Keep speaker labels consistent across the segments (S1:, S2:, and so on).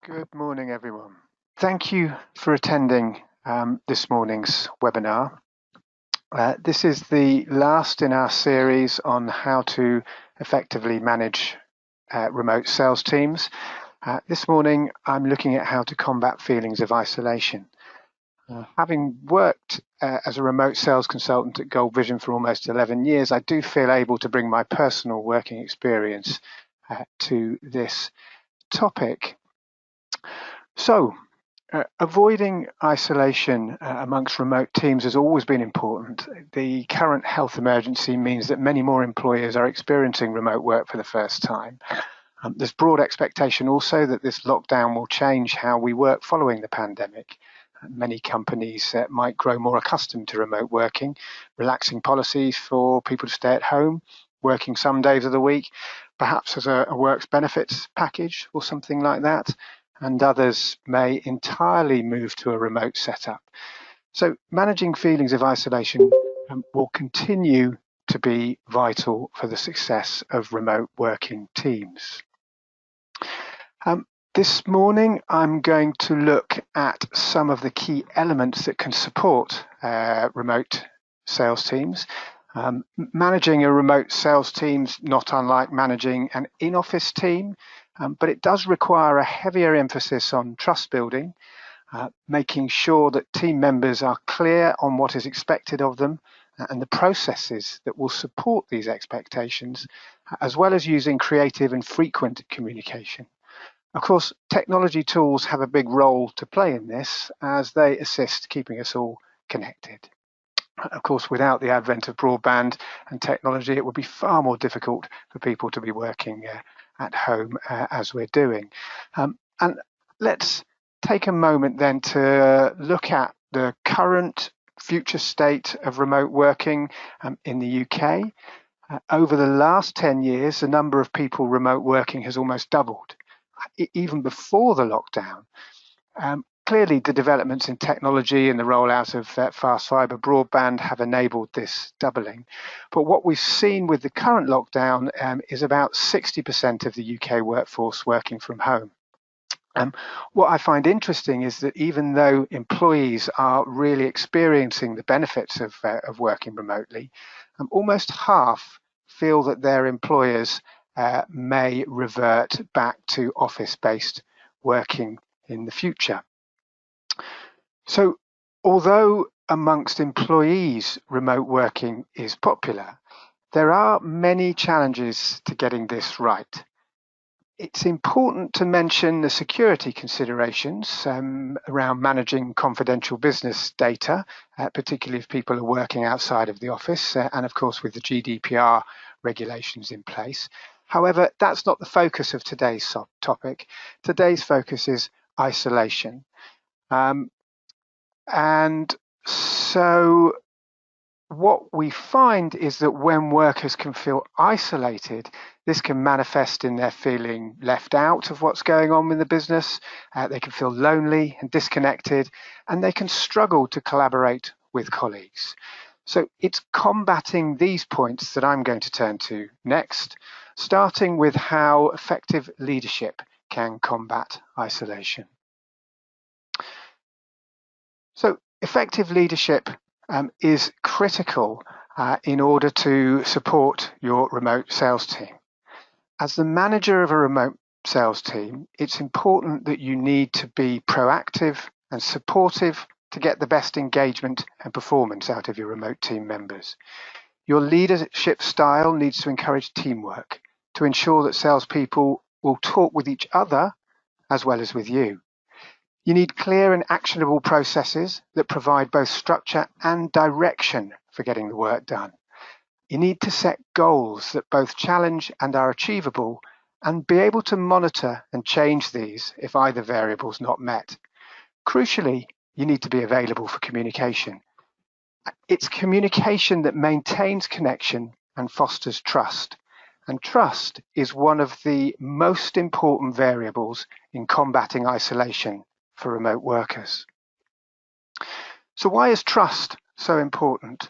S1: Good morning, everyone. Thank you for attending this morning's webinar. This is the last in our series on how to effectively manage remote sales teams. This morning, I'm looking at how to combat feelings of isolation. Having worked as a remote sales consultant at Gold Vision for almost 11 years, I do feel able to bring my personal working experience to this topic. So, avoiding isolation amongst remote teams has always been important. The current health emergency means that many more employers are experiencing remote work for the first time. There's broad expectation also that this lockdown will change how we work following the pandemic. Many companies might grow more accustomed to remote working, relaxing policies for people to stay at home, working some days of the week, perhaps as a works benefits package or something like that. And others may entirely move to a remote setup. So managing feelings of isolation will continue to be vital for the success of remote working teams. This morning, I'm going to look at some of the key elements that can support remote sales teams. Managing a remote sales team is not unlike managing an in-office team, but it does require a heavier emphasis on trust building, making sure that team members are clear on what is expected of them and the processes that will support these expectations, as well as using creative and frequent communication. Of course, technology tools have a big role to play in this as they assist keeping us all connected. Of course, without the advent of broadband and technology, it would be far more difficult for people to be working at home as we're doing. And let's take a moment then to look at the current future state of remote working in the UK. Over the last 10 years, the number of people remote working has almost doubled. Even before the lockdown. Clearly, the developments in technology and the rollout of fast fibre broadband have enabled this doubling. But what we've seen with the current lockdown is about 60% of the UK workforce working from home. What I find interesting is that even though employees are really experiencing the benefits of working remotely, almost half feel that their employers may revert back to office-based working in the future. So, although amongst employees remote working is popular, there are many challenges to getting this right. It's important to mention the security considerations around managing confidential business data, particularly if people are working outside of the office, and of course with the GDPR regulations in place. However, that's not the focus of today's topic. Today's focus is isolation. And so what we find is that when workers can feel isolated, this can manifest in their feeling left out of what's going on in the business. They can feel lonely and disconnected, and they can struggle to collaborate with colleagues. So it's combating these points that I'm going to turn to next, starting with how effective leadership can combat isolation. So effective leadership is critical in order to support your remote sales team. As the manager of a remote sales team, it's important that you need to be proactive and supportive to get the best engagement and performance out of your remote team members. Your leadership style needs to encourage teamwork to ensure that salespeople will talk with each other as well as with you. You need clear and actionable processes that provide both structure and direction for getting the work done. You need to set goals that both challenge and are achievable, and be able to monitor and change these if either variable is not met. Crucially, you need to be available for communication. It's communication that maintains connection and fosters trust. And trust is one of the most important variables in combating isolation for remote workers. So why is trust so important?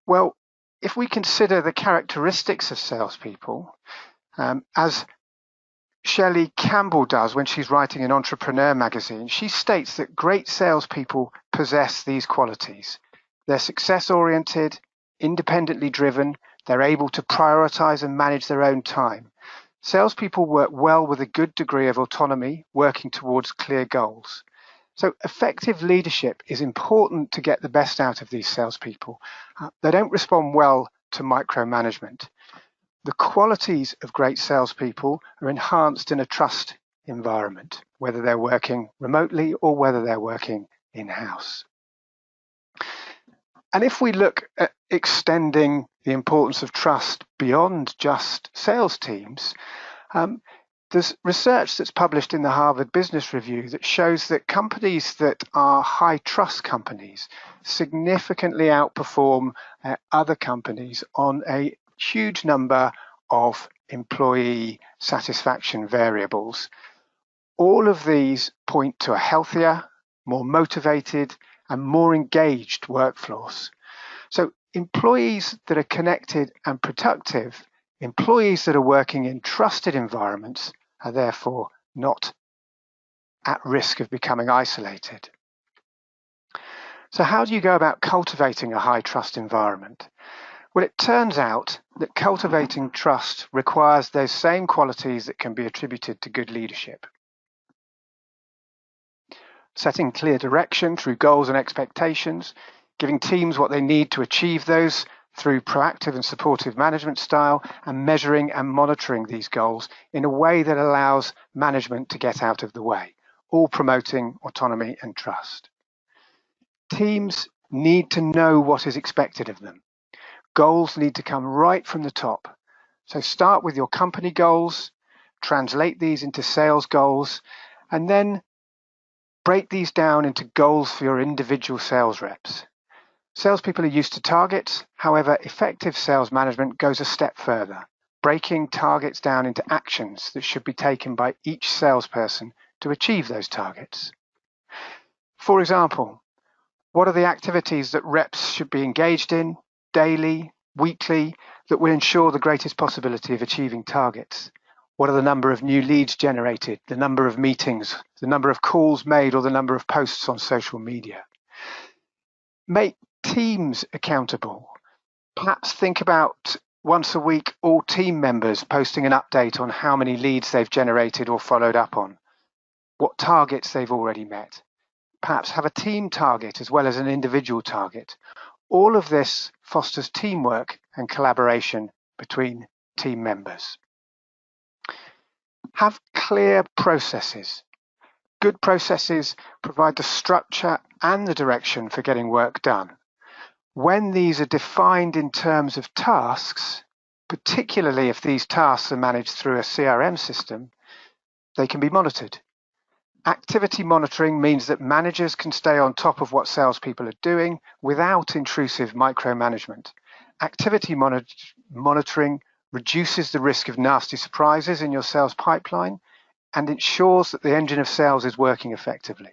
S1: Well, if we consider the characteristics of salespeople, as Shelley Campbell does when she's writing in Entrepreneur magazine. She states that great salespeople possess these qualities. They're success-oriented, independently driven, they're able to prioritize and manage their own time. Salespeople work well with a good degree of autonomy, working towards clear goals. So effective leadership is important to get the best out of these salespeople. They don't respond well to micromanagement. The qualities of great salespeople are enhanced in a trust environment, whether they're working remotely or whether they're working in-house. And if we look at extending the importance of trust beyond just sales teams, there's research that's published in the Harvard Business Review that shows that companies that are high trust companies significantly outperform other companies on a huge number of employee satisfaction variables. All of these point to a healthier, more motivated, and more engaged workforce. So employees that are connected and productive, employees that are working in trusted environments, are therefore not at risk of becoming isolated. So how do you go about cultivating a high trust environment? Well, it turns out that cultivating trust requires those same qualities that can be attributed to good leadership. Setting clear direction through goals and expectations, giving teams what they need to achieve those through proactive and supportive management style, and measuring and monitoring these goals in a way that allows management to get out of the way, all promoting autonomy and trust. Teams need to know what is expected of them. Goals need to come right from the top. So start with your company goals, translate these into sales goals, and then break these down into goals for your individual sales reps. Salespeople are used to targets. However, effective sales management goes a step further, breaking targets down into actions that should be taken by each salesperson to achieve those targets. For example, what are the activities that reps should be engaged in daily, weekly, that will ensure the greatest possibility of achieving targets? What are the number of new leads generated, the number of meetings, the number of calls made, or the number of posts on social media? Make teams accountable. Perhaps think about once a week all team members posting an update on how many leads they've generated or followed up on, what targets they've already met. Perhaps have a team target as well as an individual target. All of this fosters teamwork and collaboration between team members. Have clear processes. Good processes provide the structure and the direction for getting work done. When these are defined in terms of tasks, particularly if these tasks are managed through a CRM system, they can be monitored. Activity monitoring means that managers can stay on top of what salespeople are doing without intrusive micromanagement. Activity monitoring reduces the risk of nasty surprises in your sales pipeline and ensures that the engine of sales is working effectively.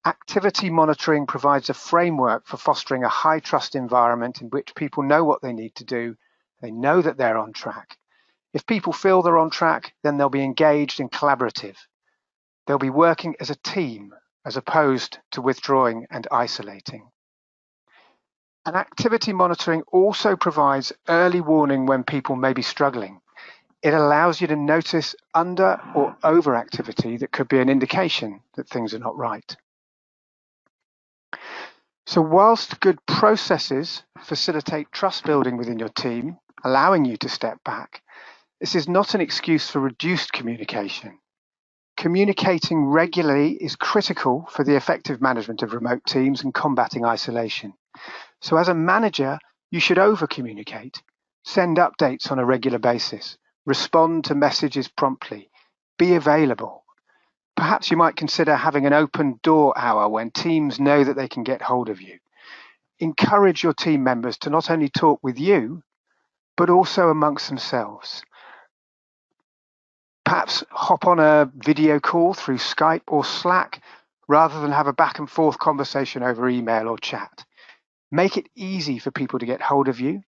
S1: Activity monitoring provides a framework for fostering a high trust environment in which people know what they need to do. They know that they're on track. If people feel they're on track, then they'll be engaged and collaborative. They'll be working as a team as opposed to withdrawing and isolating. And activity monitoring also provides early warning when people may be struggling. It allows you to notice under or overactivity that could be an indication that things are not right. So whilst good processes facilitate trust building within your team, allowing you to step back, this is not an excuse for reduced communication. Communicating regularly is critical for the effective management of remote teams and combating isolation. So as a manager, you should over-communicate, send updates on a regular basis, respond to messages promptly, be available. Perhaps you might consider having an open door hour when teams know that they can get hold of you. Encourage your team members to not only talk with you, but also amongst themselves. Perhaps hop on a video call through Skype or Slack rather than have a back and forth conversation over email or chat. Make it easy for people to get hold of you.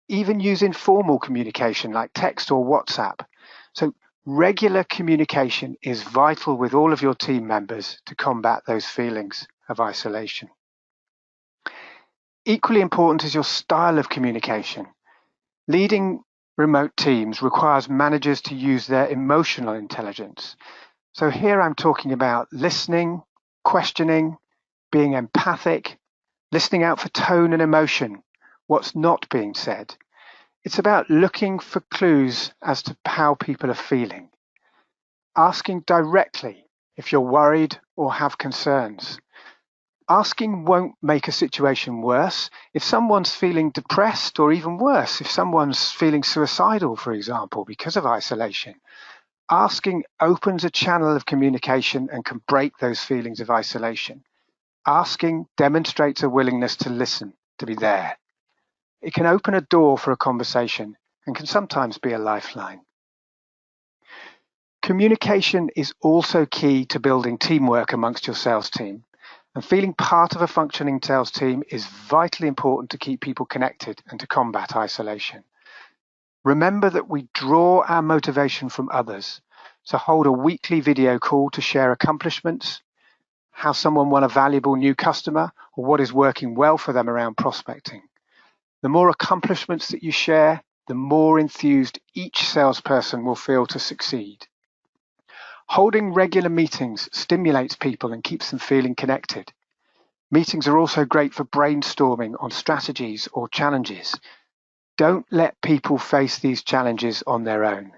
S1: Even use informal communication like text or WhatsApp. So Regular communication is vital with all of your team members to combat those feelings of isolation. Equally important is your style of communication. Leading remote teams requires managers to use their emotional intelligence. So here I'm talking about listening, questioning, being empathic, listening out for tone and emotion, what's not being said. It's about looking for clues as to how people are feeling. Asking directly if you're worried or have concerns. Asking won't make a situation worse. If someone's feeling depressed, or even worse, if someone's feeling suicidal, for example, because of isolation, asking opens a channel of communication and can break those feelings of isolation. Asking demonstrates a willingness to listen, to be there. It can open a door for a conversation and can sometimes be a lifeline. Communication is also key to building teamwork amongst your sales team. And feeling part of a functioning sales team is vitally important to keep people connected and to combat isolation. Remember that we draw our motivation from others. So hold a weekly video call to share accomplishments, how someone won a valuable new customer, or what is working well for them around prospecting. The more accomplishments that you share, the more enthused each salesperson will feel to succeed. Holding regular meetings stimulates people and keeps them feeling connected. Meetings are also great for brainstorming on strategies or challenges. Don't let people face these challenges on their own.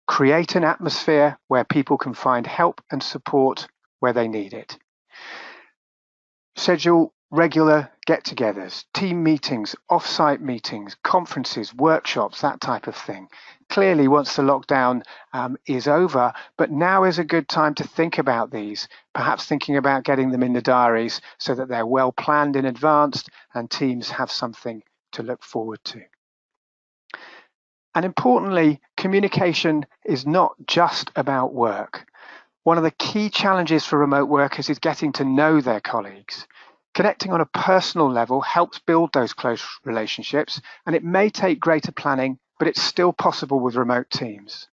S1: Create an atmosphere where people can find help and support where they need it. Schedule regular get-togethers, team meetings, off-site meetings, conferences, workshops, that type of thing. Clearly, once the lockdown is over, but now is a good time to think about these, perhaps thinking about getting them in the diaries so that they're well planned in advance and teams have something to look forward to. And importantly, communication is not just about work. One of the key challenges for remote workers is getting to know their colleagues. Connecting on a personal level helps build those close relationships, and it may take greater planning, but it's still possible with remote teams.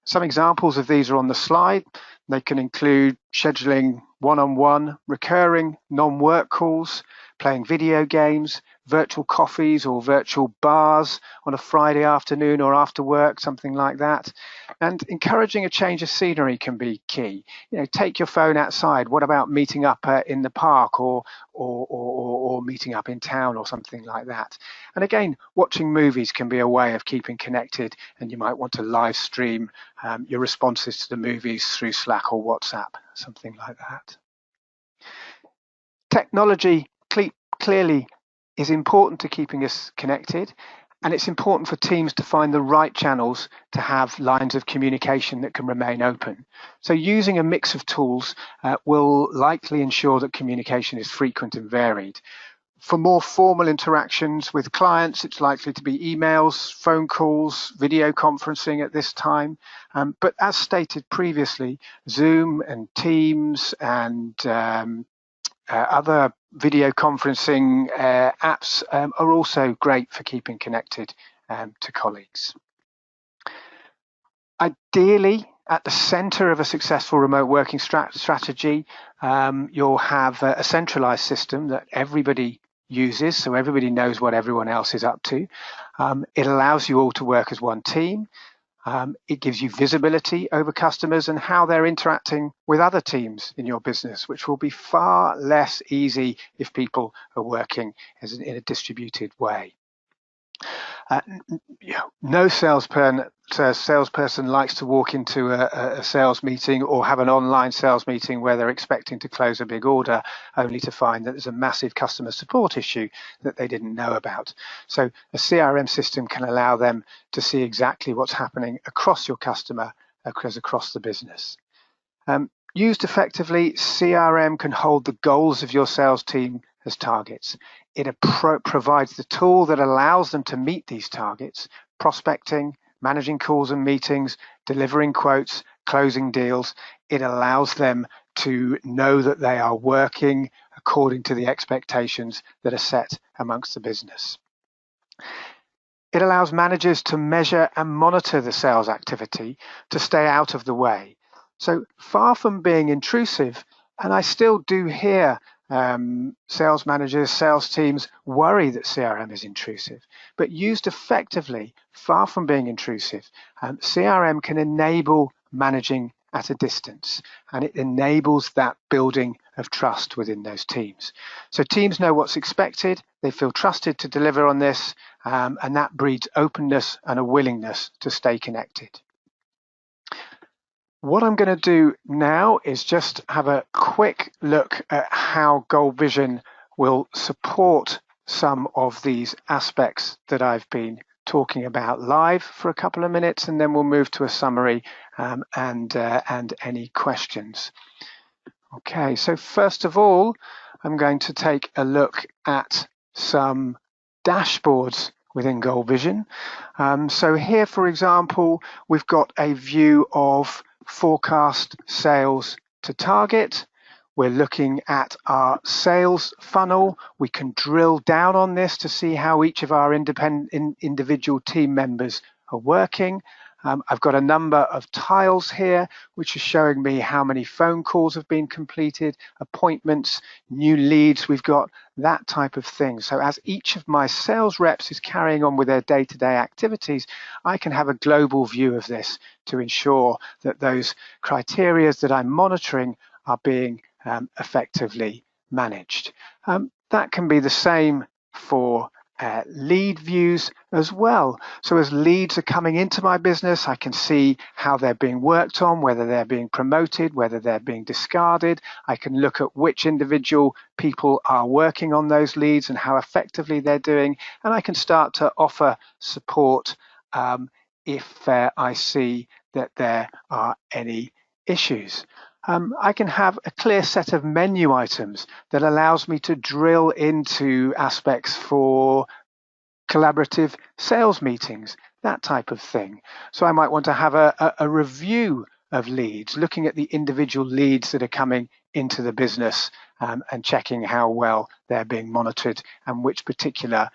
S1: Some examples of these are on the slide. They can include scheduling one-on-one, recurring non-work calls, playing video games, virtual coffees or virtual bars on a Friday afternoon or after work, something like that. And encouraging a change of scenery can be key. Take your phone outside. What about meeting up in the park or meeting up in town or something like that? And again, watching movies can be a way of keeping connected, and you might want to live stream your responses to the movies through Slack or WhatsApp, something like that. Technology clearly is important to keeping us connected, and it's important for teams to find the right channels to have lines of communication that can remain open. So using a mix of tools will likely ensure that communication is frequent and varied. For more formal interactions with clients, it's likely to be emails, phone calls, video conferencing at this time. But as stated previously, Zoom and Teams and other video conferencing apps are also great for keeping connected to colleagues. Ideally, at the center of a successful remote working strategy, you'll have a centralized system that everybody uses, so everybody knows what everyone else is up to. It allows you all to work as one team. It gives you visibility over customers and how they're interacting with other teams in your business, which will be far less easy if people are working in a distributed way. No salesperson likes to walk into a sales meeting or have an online sales meeting where they're expecting to close a big order only to find that there's a massive customer support issue that they didn't know about. So a CRM system can allow them to see exactly what's happening across your customer, across the business. Used effectively, CRM can hold the goals of your sales team as targets. It provides the tool that allows them to meet these targets: prospecting, managing calls and meetings, delivering quotes, closing deals. It allows them to know that they are working according to the expectations that are set amongst the business. It allows managers to measure and monitor the sales activity to stay out of the way. So far from being intrusive, and I still do hear sales managers, sales teams worry that CRM is intrusive, but used effectively, far from being intrusive, CRM can enable managing at a distance, and it enables that building of trust within those teams. So teams know what's expected, they feel trusted to deliver on this, and that breeds openness and a willingness to stay connected. What I'm going to do now is just have a quick look at how Gold Vision will support some of these aspects that I've been talking about live for a couple of minutes, and then we'll move to a summary and any questions. Okay, so first of all, I'm going to take a look at some dashboards within Gold Vision. So here, for example, we've got a view of forecast sales to target. We're looking at our sales funnel. We can drill down on this to see how each of our individual team members are working. I've got a number of tiles here, which is showing me how many phone calls have been completed, appointments, new leads we've got, that type of thing. So as each of my sales reps is carrying on with their day-to-day activities, I can have a global view of this to ensure that those criteria that I'm monitoring are being effectively managed. That can be the same for lead views as well. So as leads are coming into my business, I can see how they're being worked on, whether they're being promoted, whether they're being discarded. I can look at which individual people are working on those leads and how effectively they're doing. And I can start to offer support if I see that there are any issues. I can have a clear set of menu items that allows me to drill into aspects for collaborative sales meetings, that type of thing. So I might want to have a review of leads, looking at the individual leads that are coming into the business and checking how well they're being monitored and which particular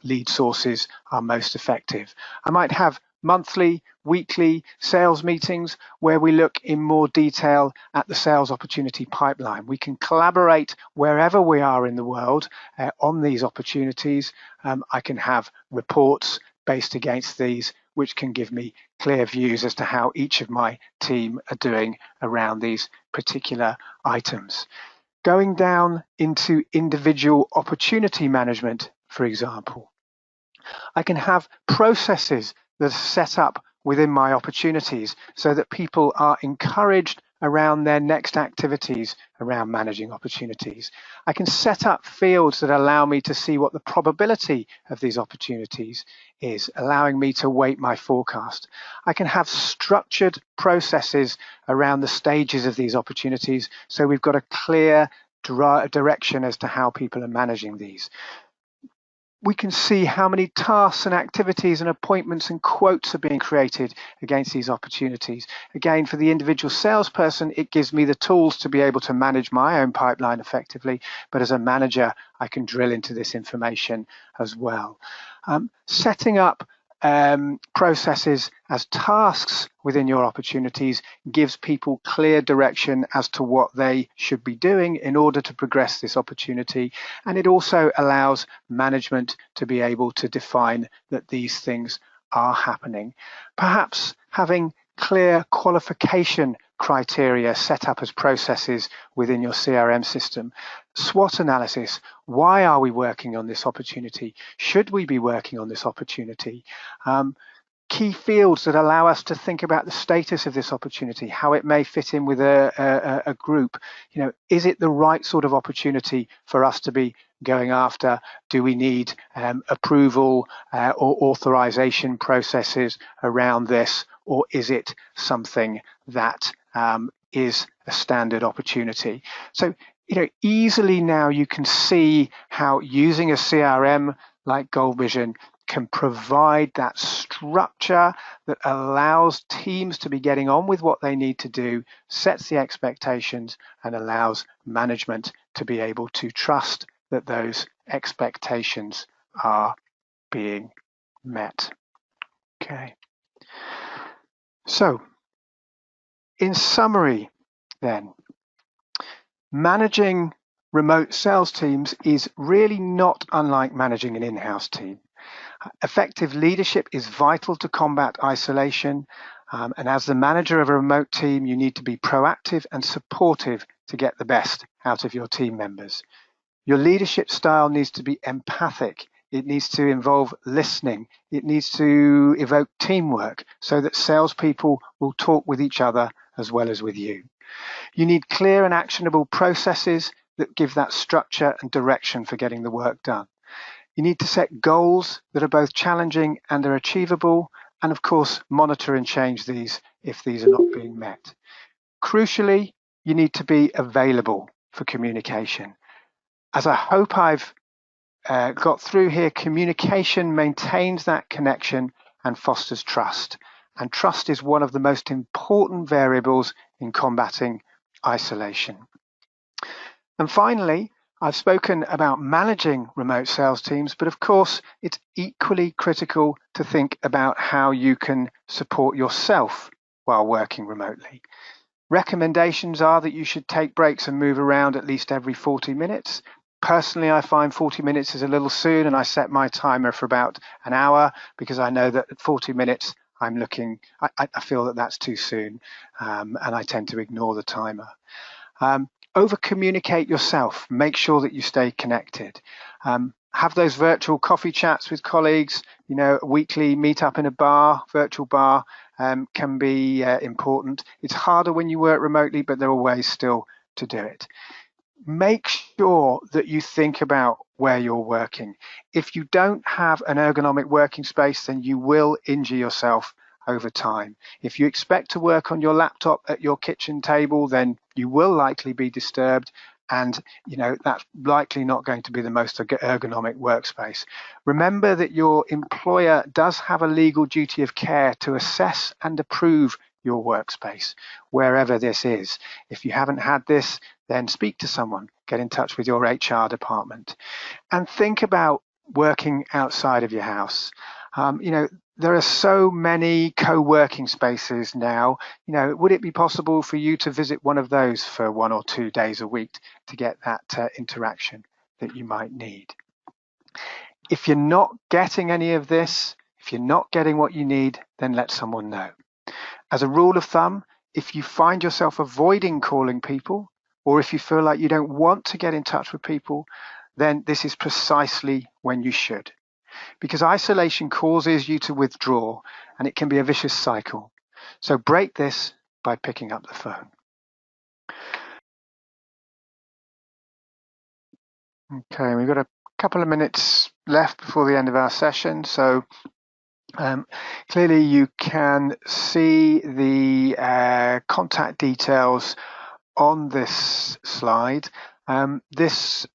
S1: lead sources are most effective. I might have monthly, weekly sales meetings where we look in more detail at the sales opportunity pipeline. We can collaborate wherever we are in the world on these opportunities. I can have reports based against these, which can give me clear views as to how each of my team are doing around these particular items. Going down into individual opportunity management, for example, I can have processes that are set up within my opportunities so that people are encouraged around their next activities around managing opportunities. I can set up fields that allow me to see what the probability of these opportunities is, allowing me to weight my forecast. I can have structured processes around the stages of these opportunities so we've got a clear direction as to how people are managing these. We can see how many tasks and activities and appointments and quotes are being created against these opportunities. Again, for the individual salesperson, it gives me the tools to be able to manage my own pipeline effectively. But as a manager, I can drill into this information as well. Setting up processes as tasks within your opportunities gives people clear direction as to what they should be doing in order to progress this opportunity. And it also allows management to be able to define that these things are happening. Perhaps having clear qualification criteria set up as processes within your CRM system. SWOT analysis. Why are we working on this opportunity? Should we be working on this opportunity? Key fields that allow us to think about the status of this opportunity, how it may fit in with a group. You know, is it the right sort of opportunity for us to be going after? Do we need approval or authorization processes around this, or is it something that is a standard opportunity? So, you know, easily now you can see how using a CRM like Gold Vision can provide that structure that allows teams to be getting on with what they need to do, sets the expectations, and allows management to be able to trust that those expectations are being met. Okay. So, in summary, then, managing remote sales teams is really not unlike managing an in-house team. Effective leadership is vital to combat isolation. And as the manager of a remote team, you need to be proactive and supportive to get the best out of your team members. Your leadership style needs to be empathic. It needs to involve listening. It needs to evoke teamwork so that salespeople will talk with each other as well as with you. You need clear and actionable processes that give that structure and direction for getting the work done. You need to set goals that are both challenging and are achievable, and of course, monitor and change these if these are not being met. Crucially, you need to be available for communication. As I hope I've got through here, communication maintains that connection and fosters trust. And trust is one of the most important variables in combating isolation. And finally, I've spoken about managing remote sales teams, but of course, it's equally critical to think about how you can support yourself while working remotely. Recommendations are that you should take breaks and move around at least every 40 minutes. Personally, I find 40 minutes is a little soon, and I set my timer for about an hour because I know that at 40 minutes, I feel that that's too soon, and I tend to ignore the timer. Over communicate yourself. Make sure that you stay connected. Have those virtual coffee chats with colleagues. A weekly meet up in a bar, virtual bar, can be important. It's harder when you work remotely, but there are ways still to do it. Make sure that you think about where you're working. If you don't have an ergonomic working space, then you will injure yourself over time. If you expect to work on your laptop at your kitchen table, then you will likely be disturbed, and that's likely not going to be the most ergonomic workspace. Remember that your employer does have a legal duty of care to assess and approve your workspace, wherever this is. If you haven't had this, then speak to someone, get in touch with your HR department, and think about working outside of your house. There are so many co-working spaces now. Would it be possible for you to visit one of those for 1 or 2 days a week to get that interaction that you might need? If you're not getting any of this, if you're not getting what you need, then let someone know. As a rule of thumb, if you find yourself avoiding calling people, or if you feel like you don't want to get in touch with people, then this is precisely when you should. Because isolation causes you to withdraw, and it can be a vicious cycle. So break this by picking up the phone. Okay, we've got a couple of minutes left before the end of our session. So clearly you can see the contact details on this slide. This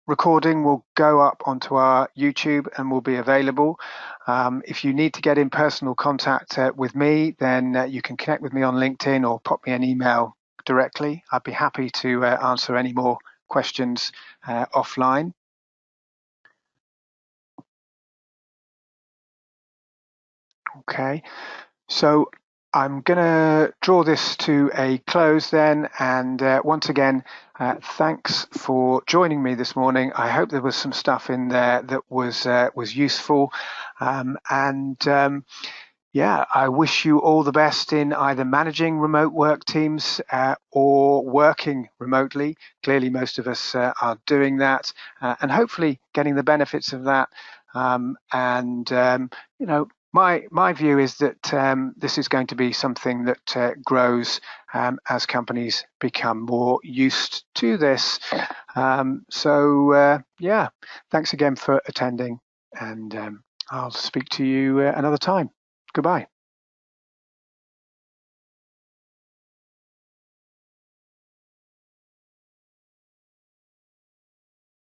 S1: recording will go up onto our YouTube and will be available. If you need to get in personal contact with me, then you can connect with me on LinkedIn or pop me an email directly. I'd be happy to answer any more questions offline. Okay, so I'm going to draw this to a close then, and once again, thanks for joining me this morning. I hope there was some stuff in there that was useful, yeah, I wish you all the best in either managing remote work teams or working remotely. Clearly, most of us are doing that, and hopefully getting the benefits of that. My view is that this is going to be something that grows as companies become more used to this. Yeah, thanks again for attending, and I'll speak to you another time. Goodbye.